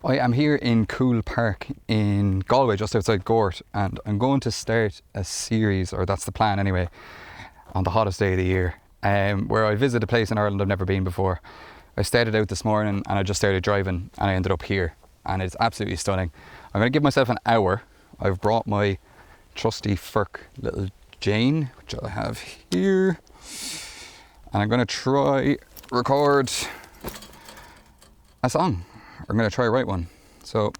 I am here in Coole Park in Galway, just outside Gort, and I'm going to start a series, or that's the plan anyway, on the hottest day of the year, where I visit a place in Ireland I've never been before. I started out this morning and I just started driving and I ended up here, and it's absolutely stunning. I'm going to give myself an hour. I've brought my trusty Firk little Jane, which I have here, and I'm going to try record a song. I'm going to try write one, so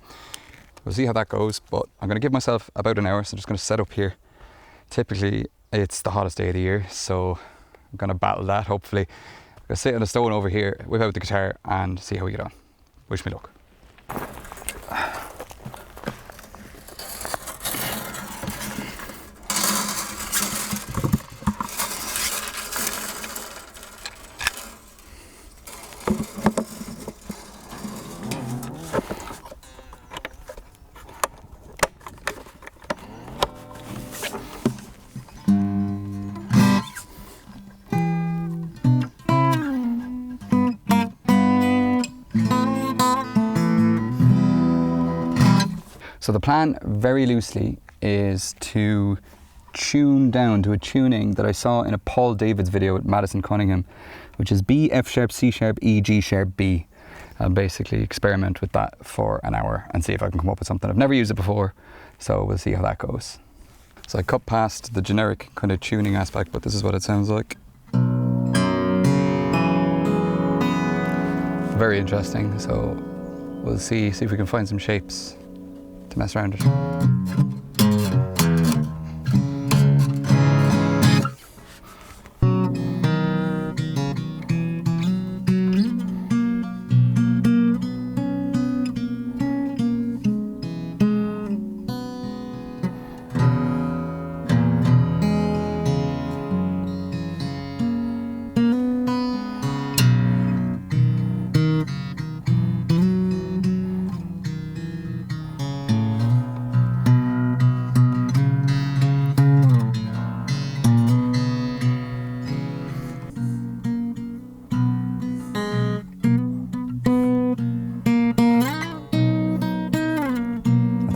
we'll see how that goes, but I'm going to give myself about an hour, so I'm just going to set up here. Typically it's the hottest day of the year, so I'm going to battle that. Hopefully I'm going to sit on a stone over here, whip out the guitar and see how we get on. Wish me luck. So the plan, very loosely, is to tune down to a tuning that I saw in a Paul Davids video with Madison Cunningham, which is B, F sharp, C sharp, E, G sharp, B. I'll basically experiment with that for an hour and see if I can come up with something. I've never used it before, so we'll see how that goes. So I cut past the generic kind of tuning aspect, but this is what it sounds like. Very interesting, so we'll see if we can find some shapes to mess around with.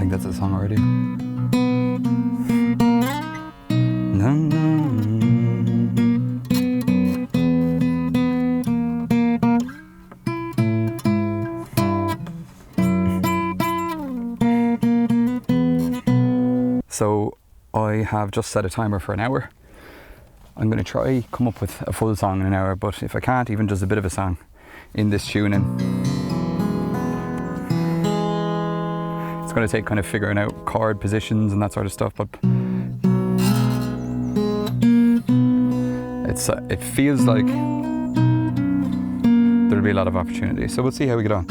That's the song already. So I have just set a timer for an hour. I'm going to try come up with a full song in an hour, but if I can't, even just a bit of a song in this tuning. It's going to take kind of figuring out chord positions and that sort of stuff, but it feels like there'll be a lot of opportunity, so we'll see how we get on.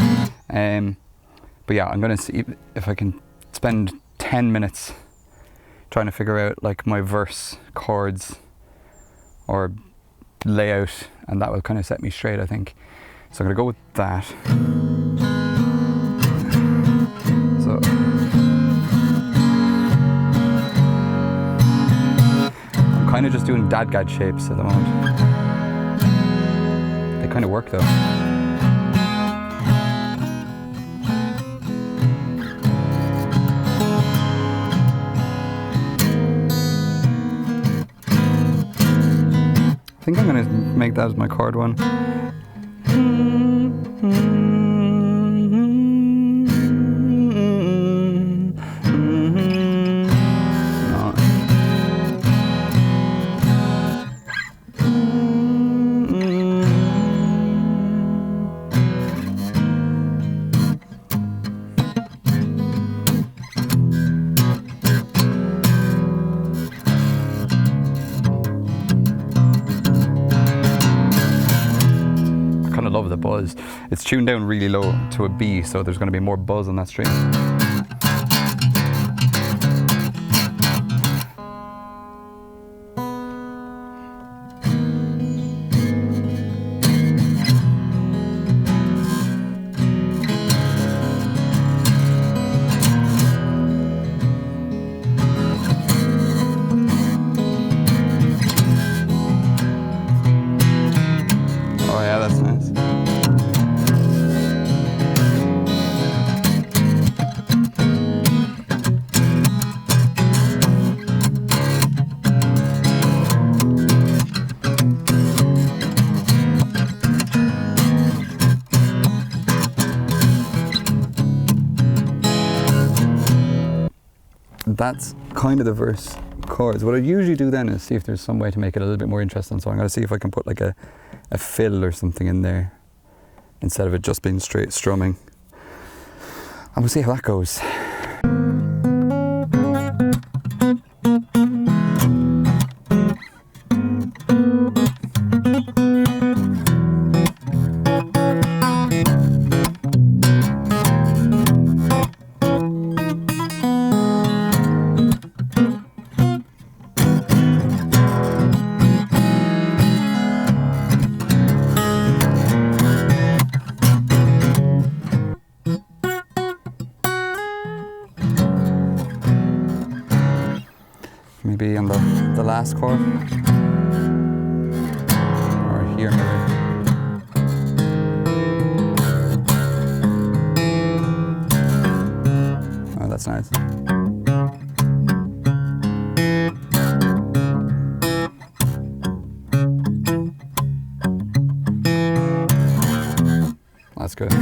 But yeah, I'm going to see if I can spend 10 minutes trying to figure out like my verse chords or layout, and that will kind of set me straight, I think. So I'm going to go with that. So I'm kind of just doing dadgad shapes at the moment. They kind of work though. I think I'm going to make that as my chord one. Love the buzz. It's tuned down really low to a B, so there's going to be more buzz on that string. Oh yeah, that's nice. that's kind of the verse chords. What I usually do then is see if there's some way to make it a little bit more interesting. So I'm going to see if I can put like a fill or something in there instead of it just being straight strumming. And we'll see how that goes. Maybe on the last chord, or here maybe. Oh, that's nice. That's good.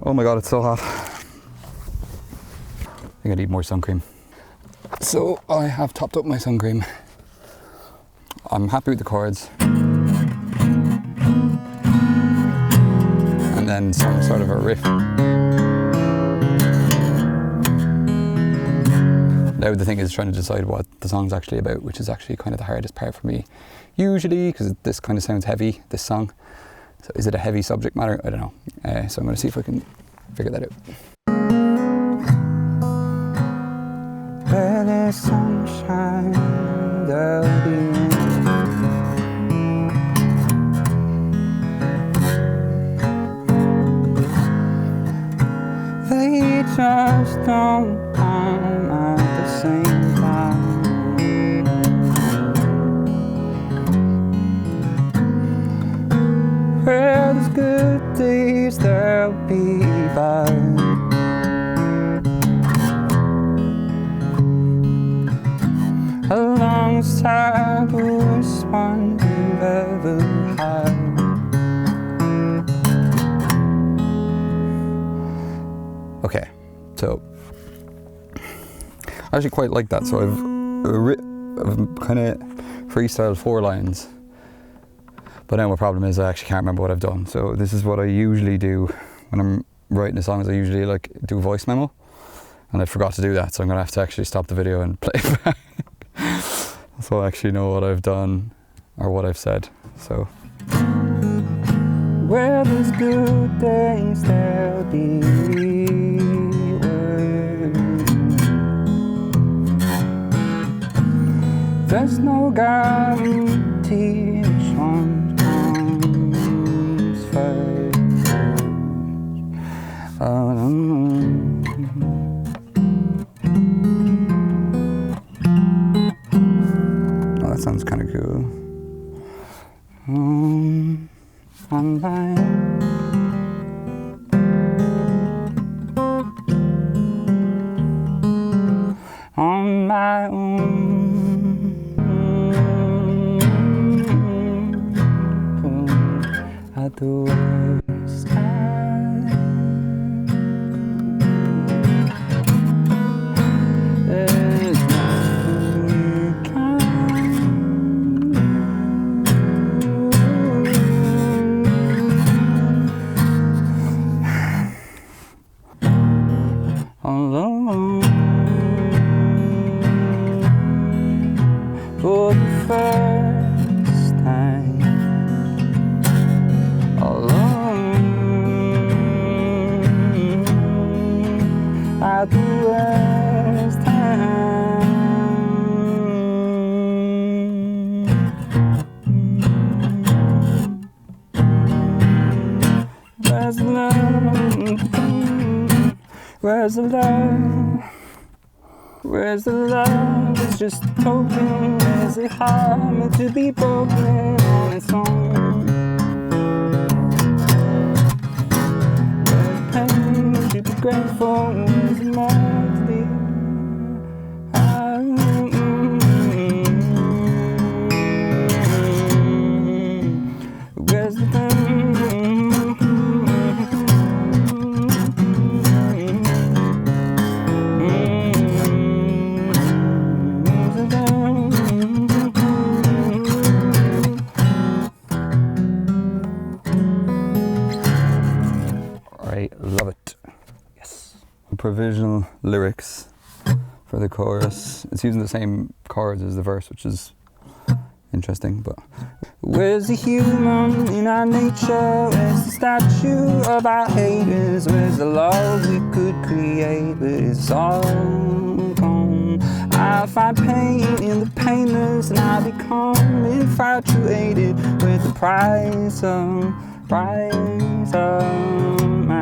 Oh my god, it's so hot. I think I need more sun cream. So I have topped up my sun cream. I'm happy with the chords. And then some sort of a riff. Now the thing is trying to decide what the song's actually about, which is actually kind of the hardest part for me. Usually, because this kind of sounds heavy, this song. So is it a heavy subject matter? I don't know. So I'm going to see if I can figure that out. Where there's sunshine, there'll be rain. They just don't come at the same time. Where there's good days, there'll be bad. Alongside the worst one you've ever had. Okay, so I actually quite like that. So I've kind of freestyled 4 lines. But now my problem is I actually can't remember what I've done. So this is what I usually do when I'm writing the songs. I usually like do a voice memo, and I forgot to do that. So I'm gonna have to actually stop the video and play it back. So I actually know what I've done or what I've said. So where there's good days, there'll be worse. There's no guarantee which one comes first. That sounds kind of cool. On my own, at the worst time. There's nothing can alone for the first time. the love? Where's the love? It's just a token. Where's the heart meant to be broken on its own? Where's the pain to be grateful? Where's the more to be? Where's the pain? I love it. Yes. Provisional lyrics for the chorus. It's using the same chords as the verse, which is interesting, but where's the human in our nature? Where's the statue of our haters? Where's the love we could create? But it's all gone. I find pain in the painless, and I become infatuated with the price of my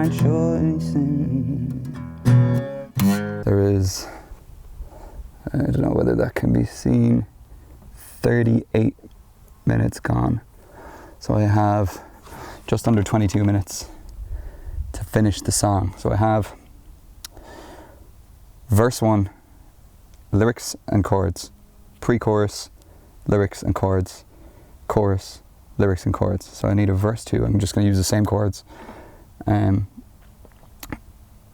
choices. There is, I don't know whether that can be seen, 38 minutes gone. So I have just under 22 minutes to finish the song. So I have verse 1, lyrics and chords, pre-chorus, lyrics and chords, chorus, lyrics and chords. So I need a verse 2. I'm just going to use the same chords.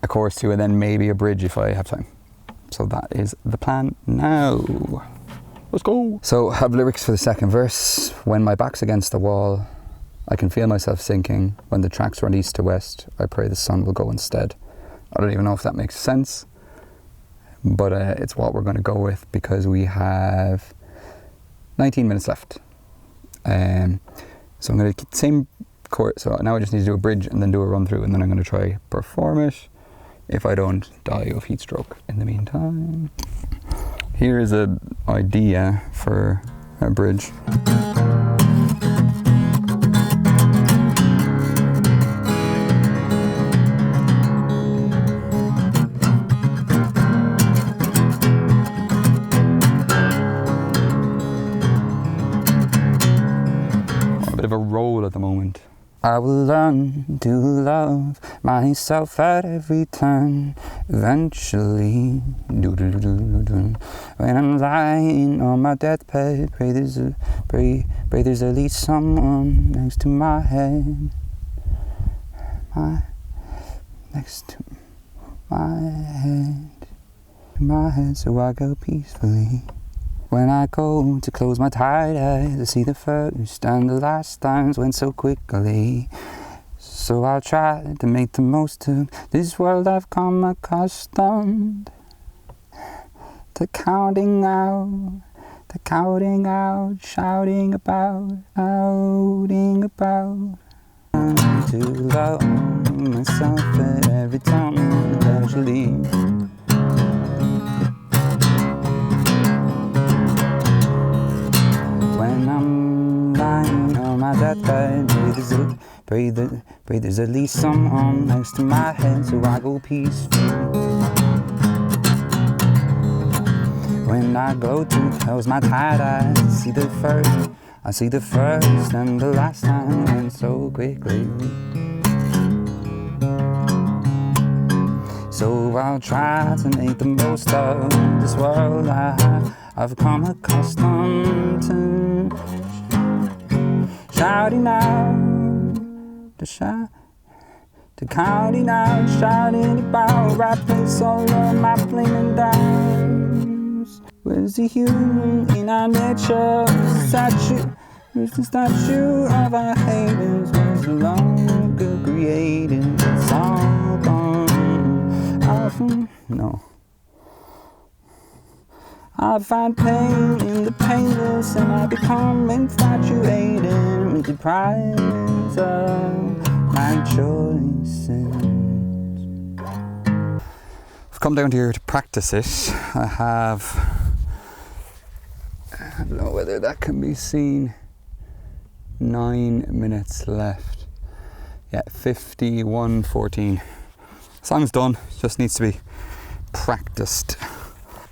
A chorus 2, and then maybe a bridge if I have time. So that is the plan now. Let's go. So I have lyrics for the second verse. When my back's against the wall, I can feel myself sinking. When the tracks run east to west, I pray the sun will go instead. I don't even know if that makes sense, but it's what we're going to go with because we have 19 minutes left. So I'm going to keep the same chord. So now I just need to do a bridge and then do a run through, and then I'm going to try perform it if I don't die of heat stroke in the meantime. Here is an idea for a bridge. A bit of a roll at the moment. I will learn to love myself at every turn. Eventually, when I'm lying on my deathbed, pray there's at least someone next to my head. Next to my head, so I go peacefully. When I go to close my tired eyes, I see the first and the last times went so quickly. So I'll try to make the most of this world I've come accustomed to counting out, shouting about, to love myself at every time eventually. When I'm lying on my deathbed, pray there's at least someone next to my head, so I go peacefully. When I go to close my tired eyes, I see the first and the last time went so quickly. So I'll try to make the most of this world I've come accustomed to. Shouting out, to counting out, shouting about, rapping solo, my flaming dimes. Where's the human in our nature? Where's the statue of our haters? Where's the longer created? It's all gone. No. I find pain in the painless, and I become infatuated with the price of my choices. I've come down here to practice it. I don't know whether that can be seen, 9 minutes left. Yeah, 51:14. Song's done, just needs to be practiced.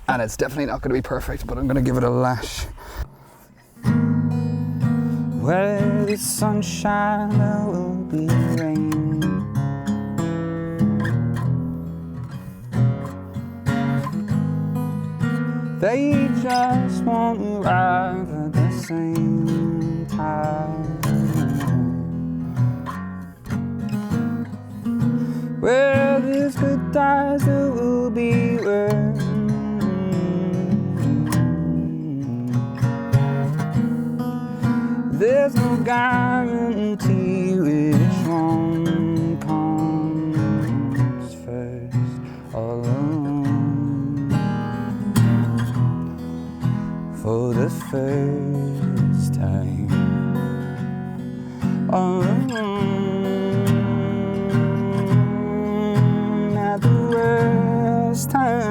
And it's definitely not going to be perfect, but I'm going to give it a lash. Where there's sunshine, there will be rain. They just won't arrive at the same time. Where there's good times, there will be rain. There's no guarantee which one comes first alone. For the first time alone, at the worst time.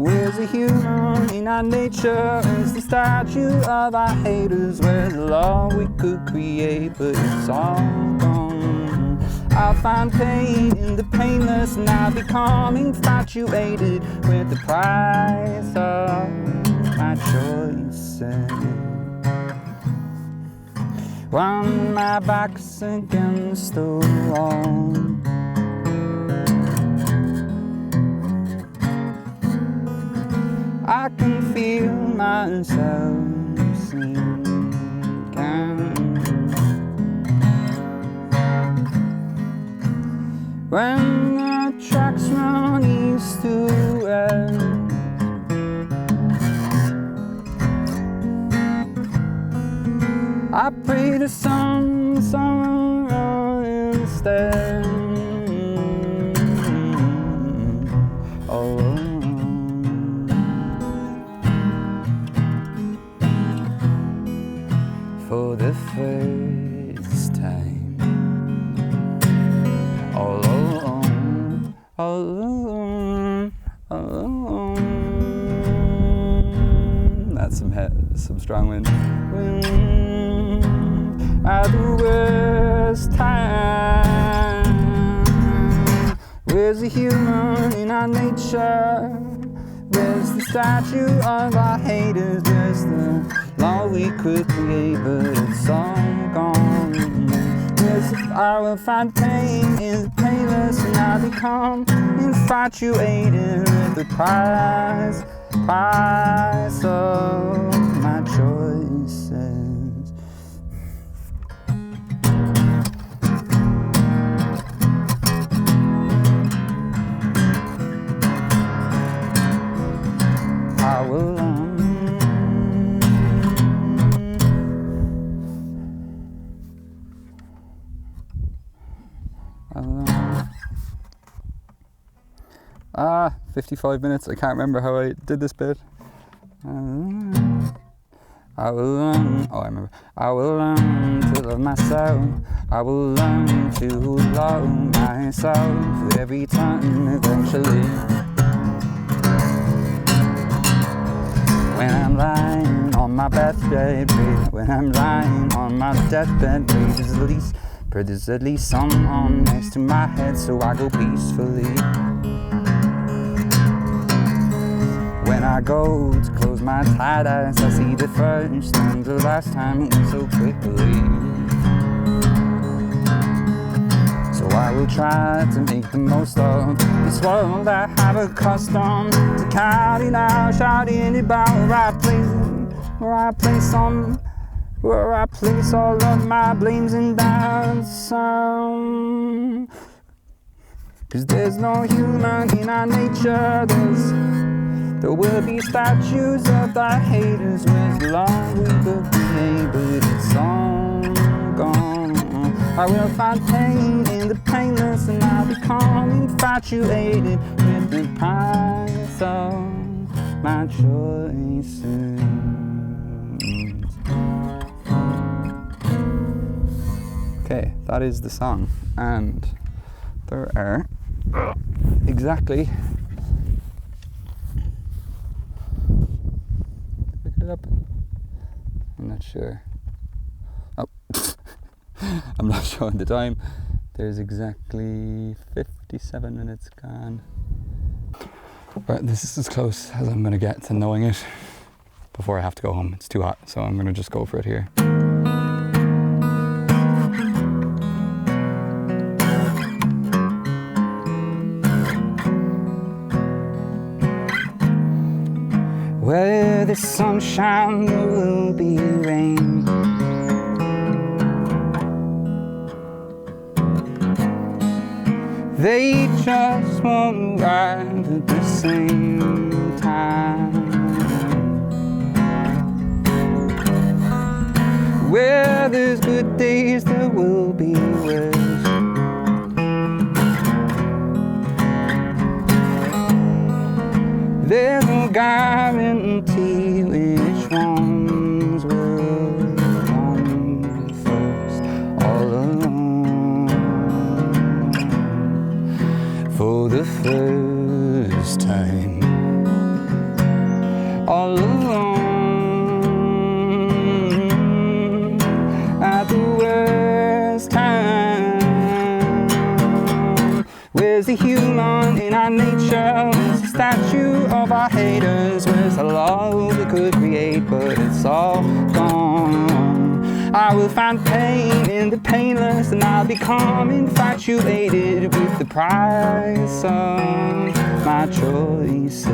Where's the human in our nature? Is the statue of our haters? Where's the law we could create, but it's all gone? I'll find pain in the painless, and I'll become infatuated with the price of my choices. While my back's against the wall, I can feel myself sinking. When the tracks run east to west, I pray to someone instead. Oh. For the first time, all alone, all alone, all alone. That's some strong wind. At the worst time, where's the human in our nature? Where's the statue of our haters? Where's the law we could create, but it's all gone? Yes, I will find pain in the painless, and I become infatuated with the price of my choices. I will learn. 55 minutes. I can't remember how I did this bit. I will learn. Oh, I remember. I will learn to love myself. I will learn to love myself every time eventually. When I'm lying on my deathbed, when I'm lying on my deathbed, there's at least someone next to my head, so I go peacefully. When I go to close my tired eyes, I see the first and the last time it went so quickly. So I will try to make the most of this world I have accustomed to counting out, shouting about where I place all of my blames and doubts. 'Cause there's no human in our nature. There will be statues of the haters with long we could be, but it's all gone. I will find pain in the painless, and I'll become infatuated with the price of my choices. Okay, that is the song, and there are exactly, pick it up, I'm not sure. Oh, I'm not showing the time. There's exactly 57 minutes gone. Right, this is as close as I'm gonna get to knowing it before I have to go home. It's too hot, so I'm gonna just go for it here. Where the sunshine, there will be rain. They just won't ride at the same time. Where there's good days, there will be worse. There's no guarantee which ones will come first. All alone for the first time. All alone at the worst time. Where's the human in our nature? Where's the statue of our haters? Where's the love we could create? But it's all gone. I will find pain in the painless, and I'll become infatuated with the price of my choices.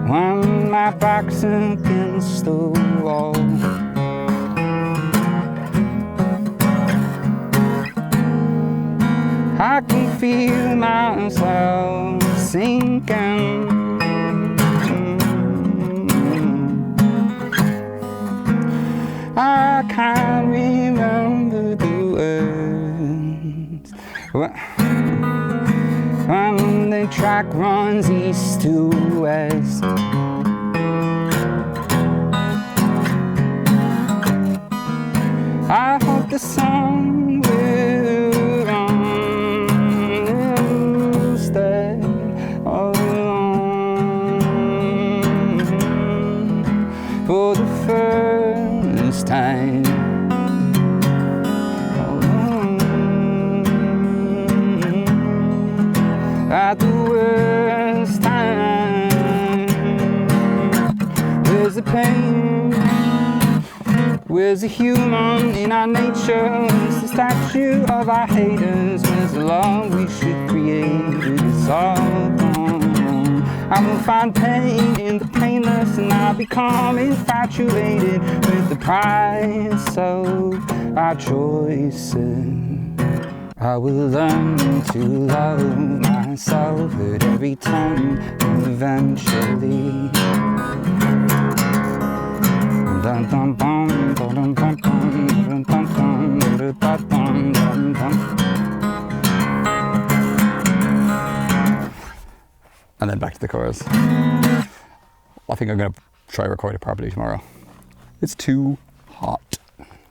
When my back's against the wall, I can feel myself sinking. I can't remember the words when the track runs east to west. I hope the sun will run instead alone for the first time. At the worst time, where's the pain? Where's the human in our nature? Where's the statue of our haters? Where's the love we should create? It's all gone. I will find pain in the painless, and I'll become infatuated with the price of our choices. I will learn to love myself at every turn, eventually. And then back to the chorus. I think I'm going to try record it properly tomorrow. It's too hot.